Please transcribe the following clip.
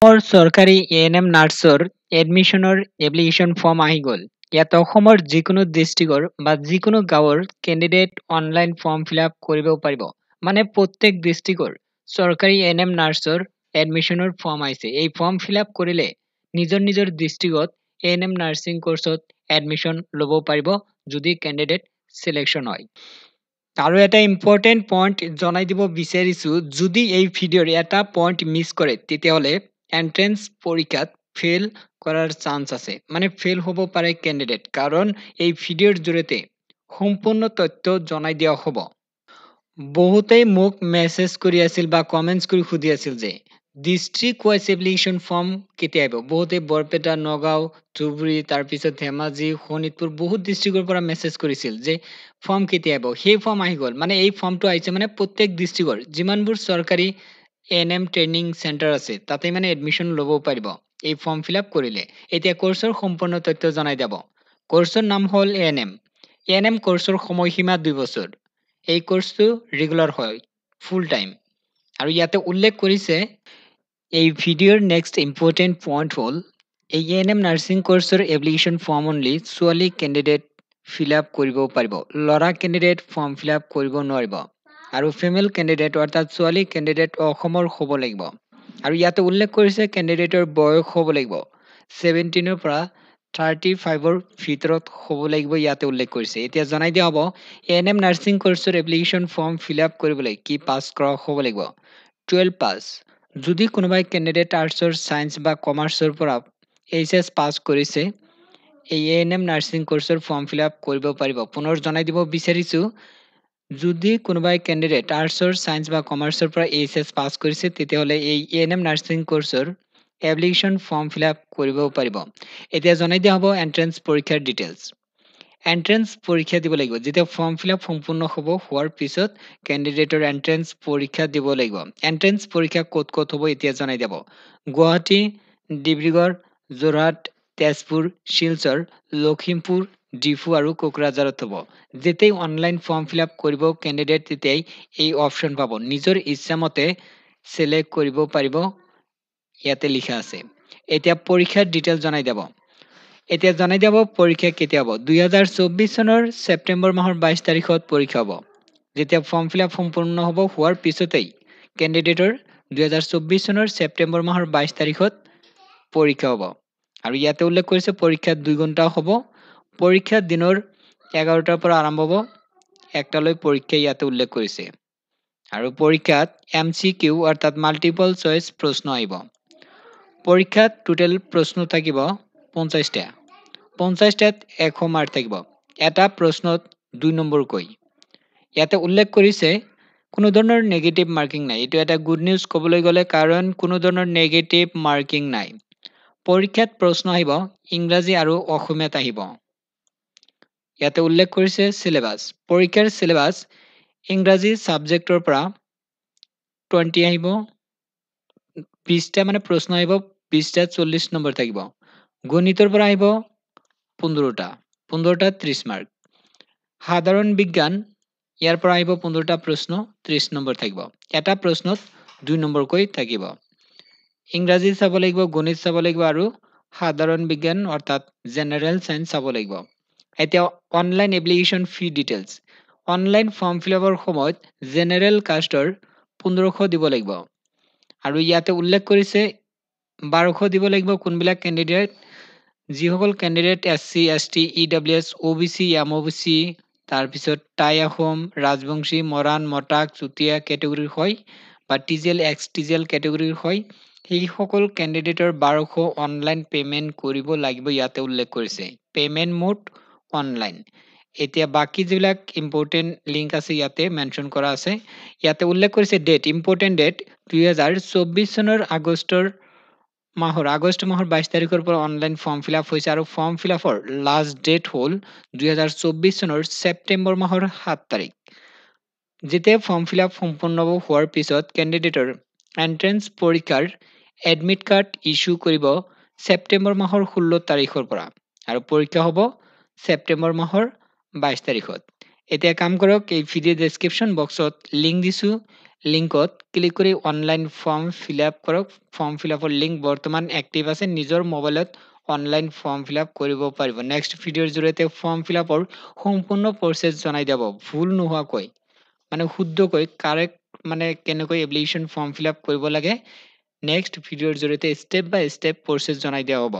অসমৰ চৰকাৰী এএনএম নাৰ্ছৰ এডমিশ্যনৰ এপ্লিকেশ্যন ফৰ্ম আহি গ'ল। ইয়াত অসমৰ যিকোনো ডিষ্ট্ৰিক্টৰ বা যিকোনো গাঁৱৰ candidate online form fill up কৰিব পাৰিব। মানে প্ৰত্যেক ডিষ্ট্ৰিক্টৰ চৰকাৰী এএনএম নাৰ্ছৰ এডমিশ্যনৰ ফৰ্ম আহিছে। এই ফৰ্ম ফিল আপ কৰিলে নিজৰ নিজৰ ডিষ্ট্ৰিক্টত এএনএম নাৰ্ছিং কোৰ্চত এডমিশ্যন ল'ব পাৰিব যদি কেণ্ডিডেট চিলেকশ্যন হয়। আৰু এটা ইম্পৰ্টেণ্ট পইণ্ট জনাই দিব বিচাৰিছো, যদি এই ভিডিঅ'ৰ এটা পইণ্ট মিছ কৰে তেতিয়াহ'লে এন্ট্ৰেন্স পৰীক্ষাত ফেইল কৰাৰ চান্স আছে। মানে ফেইল হ'ব পাৰে কেণ্ডিডেট, কাৰণ এই ভিডিঅ'ৰ জৰিয়তে সম্পূৰ্ণ তথ্য জনাই দিয়া হ'ব। বহুতেই মোক মেছেজ কৰি আছিল বা কমেন্টছ কৰি সুধি আছিল যে ডিষ্ট্ৰিক্ট ৱাইজ এপ্লিকেশ্যন ফৰ্ম কেতিয়া আহিব। বহুতে বৰপেটা, নগাঁও, ধুবুৰী, তাৰপিছত ধেমাজি, শোণিতপুৰ বহুত ডিষ্ট্ৰিক্টৰ পৰা মেছেজ কৰিছিল যে ফৰ্ম কেতিয়া আহিব। সেই ফৰ্ম আহি গ'ল। মানে এই ফৰ্মটো আহিছে মানে প্ৰত্যেক ডিষ্ট্ৰিক্টৰ যিমানবোৰ চৰকাৰী এএনএম ট্ৰেইনিং চেণ্টাৰ আছে তাতে মানে এডমিশ্যন ল'ব পাৰিব এই ফৰ্ম ফিল আপ কৰিলে। এতিয়া কোৰ্চৰ সম্পূৰ্ণ তথ্য জনাই যাব। কোৰ্চৰ নাম হ'ল এএনএম। এএনএম কোৰ্চৰ সময়সীমা 2 বছৰ। এই কোৰ্সটো ৰেগুলাৰ হয়, ফুল টাইম। আৰু ইয়াতে উল্লেখ কৰিছে এই ভিডিঅ'ৰ নেক্সট ইম্পৰ্টেণ্ট পইণ্ট হ'ল এই এএনএম নাৰ্ছিং কোৰ্চৰ এপ্লিকেশ্যন ফৰ্ম অনলি ছোৱালী কেণ্ডিডেট ফিল আপ কৰিব পাৰিব। ল'ৰা কেণ্ডিডেট ফৰ্ম ফিল আপ কৰিব নোৱাৰিব। আৰু ফিমেল কেণ্ডিডেট অৰ্থাৎ ছোৱালী কেণ্ডিডেট অসমৰ হ'ব লাগিব। আৰু ইয়াতে উল্লেখ কৰিছে কেণ্ডিডেটৰ বয়স হ'ব লাগিব 17 পৰা 35ৰ ভিতৰত হ'ব লাগিব, ইয়াতে উল্লেখ কৰিছে। এতিয়া জনাই দিয়া হ'ব এএনএম নাৰ্ছিং কোৰ্চৰ এপ্লিকেশ্যন ফৰ্ম ফিল আপ কৰিবলৈ কি পাছ কৰা হ'ব লাগিব। 12 পাছ। যদি কোনোবাই কেণ্ডিডেট আৰ্টছৰ, ছায়েন্স বা কমাৰ্চৰ পৰা এইচএছ পাছ কৰিছে এই এএনএম নাৰ্ছিং কোৰ্চৰ ফৰ্ম ফিল আপ কৰিব পাৰিব। পুনৰ জনাই দিব বিচাৰিছো, যদি কোনোবাই কেণ্ডিডেট আৰ্টছৰ, ছায়েন্স বা কমাৰ্চৰ পৰা এইচএছ পাছ কৰিছে তেতিয়াহ'লে এই এএনএম নাৰ্ছিং কোৰ্চৰ এপ্লিকেশ্যন ফৰ্ম ফিল আপ কৰিব পাৰিব। এতিয়া জনাই দিয়া হ'ব এন্ট্ৰেন্স পৰীক্ষাৰ ডিটেইলছ। এন্ট্ৰেন্স পৰীক্ষা দিব লাগিব। যেতিয়া ফৰ্ম ফিল আপ সম্পূৰ্ণ হোৱাৰ পিছত কেণ্ডিডেটৰ এন্ট্ৰেন্স পৰীক্ষা দিব লাগিব। এন্ট্ৰেন্স পৰীক্ষা ক'ত ক'ত হ'ব এতিয়া জনাই দিব। গুৱাহাটী, ডিব্ৰুগড়, যোৰহাট, তেজপুৰ, শিলচৰ, লখিমপুৰ, ডিফু আৰু কোকৰাঝাৰত হ'ব। যেতিয়াই অনলাইন ফৰ্ম ফিল আপ কৰিব কেণ্ডিডেট তেতিয়াই এই অপশ্যন পাব। নিজৰ ইচ্ছামতে চিলেক্ট কৰিব পাৰিব, ইয়াতে লিখা আছে। এতিয়া পৰীক্ষাৰ ডিটেইলছ জনাই দিব। এতিয়া জনাই দিব পৰীক্ষা কেতিয়া হ'ব। 2024 চনৰ ছেপ্টেম্বৰ মাহৰ 22 তাৰিখত পৰীক্ষা হ'ব। যেতিয়া ফৰ্ম ফিল আপ সম্পূৰ্ণ হোৱাৰ পিছতেই কেণ্ডিডেটৰ 2024 চনৰ ছেপ্টেম্বৰ মাহৰ 22 তাৰিখত পৰীক্ষা হ'ব। আৰু ইয়াতে উল্লেখ কৰিছে পৰীক্ষা 2 ঘণ্টা হ'ব। পৰীক্ষা দিনৰ 11টাৰ পৰা আৰম্ভ হ'ব, 1টালৈ পৰীক্ষা ইয়াতে উল্লেখ কৰিছে। আৰু পৰীক্ষাত MCQ অৰ্থাৎ মাল্টিপল চইচ প্ৰশ্ন আহিব। পৰীক্ষাত টোটেল প্ৰশ্ন থাকিব 50টা। 50টাত 100 মাৰ্ক থাকিব। এটা প্ৰশ্নত 2 নম্বৰকৈ। ইয়াতে উল্লেখ কৰিছে কোনো ধৰণৰ নেগেটিভ মাৰ্কিং নাই। এইটো এটা গুড নিউজ ক'বলৈ গ'লে, কাৰণ কোনো ধৰণৰ নেগেটিভ মাৰ্কিং নাই। পৰীক্ষাত প্ৰশ্ন আহিব ইংৰাজী আৰু অসমীয়াত আহিব। ইয়াতে উল্লেখ কৰিছে চিলেবাছ। পৰীক্ষাৰ চিলেবাছ ইংৰাজী ছাবজেক্টৰ পৰা 20 আহিব। 20টা মানে প্ৰশ্ন আহিব, 20টাত 40 নম্বৰ থাকিব। গণিতৰ পৰা আহিব 15টা। 15টাত 30 মাৰ্ক। সাধাৰণ বিজ্ঞান ইয়াৰ পৰা আহিব 15টা প্ৰশ্ন, 30 নম্বৰ থাকিব। এটা প্ৰশ্নত 2 নম্বৰকৈ থাকিব। ইংৰাজী চাব লাগিব, গণিত চাব লাগিব আৰু সাধাৰণ বিজ্ঞান অৰ্থাৎ জেনেৰেল সায়েন্স চাব লাগিব। এতিয়া অনলাইন এপ্লিকেশ্যন ফি ডিটেইলছ। অনলাইন ফৰ্ম ফিল আপৰ সময়ত জেনেৰেল কাষ্টৰ 1500 দিব লাগিব। আৰু ইয়াতে উল্লেখ কৰিছে 1200 দিব লাগিব কোনবিলাক কেণ্ডিডেট, যিসকল candidate SC, ST, EWS, OBC, MOBC, তাৰপিছত টাই আহোম, ৰাজবংশী, মৰাণ, মটাক, চুতীয়া কেটেগৰীৰ হয় বা TGL, XTGL কেটেগৰীৰ হয়, সেইসকল কেণ্ডিডেটৰ 1200 অনলাইন পে'মেণ্ট কৰিব লাগিব, ইয়াতে উল্লেখ কৰিছে। Payment mode online. এতিয়া বাকী যিবিলাক ইম্পৰ্টেণ্ট লিংক আছে ইয়াতে মেনশ্যন কৰা আছে। ইয়াতে উল্লেখ কৰিছে ডেট, ইম্পৰ্টেণ্ট ডেট 2024 চনৰ আগষ্ট মাহৰ 22 তাৰিখৰ পৰা অনলাইন ফৰ্ম ফিল আপ হৈছে। আৰু ফৰ্ম ফিল আপৰ লাষ্ট ডেট হ'ল 2024 চনৰ ছেপ্টেম্বৰ মাহৰ 7 তাৰিখ। যেতিয়া ফৰ্ম ফিল আপ সম্পূৰ্ণ হোৱাৰ পিছত কেণ্ডিডেটৰ এন্ট্ৰেন্স পৰীক্ষাৰ এডমিট কাৰ্ড ইছ্যু কৰিব ছেপ্টেম্বৰ মাহৰ 16 তাৰিখৰ পৰা। আৰু পৰীক্ষা হ'ব ছেপ্টেম্বৰ মাহৰ 22 তাৰিখত। এতিয়া কাম কৰক, এই ভিডিঅ' ডেছক্ৰিপশ্যন বক্সত লিংক দিছোঁ, লিংকত ক্লিক কৰি অনলাইন ফৰ্ম ফিল আপ কৰক। ফৰ্ম ফিল আপৰ লিংক বৰ্তমান এক্টিভ আছে। নিজৰ মোবাইলত অনলাইন ফৰ্ম ফিল আপ কৰিব পাৰিব। নেক্সট ভিডিঅ'ৰ জৰিয়তে ফৰ্ম ফিল আপৰ সম্পূৰ্ণ প্ৰচেছ জনাই দিব, ভুল নোহোৱাকৈ মানে শুদ্ধকৈ কাৰেক্ট মানে কেনেকৈ এপ্লিকেশ্যন ফৰ্ম ফিল আপ কৰিব লাগে নেক্সট ভিডিঅ'ৰ জৰিয়তে ষ্টেপ বাই ষ্টেপ প্ৰচেছ জনাই দিয়া হ'ব।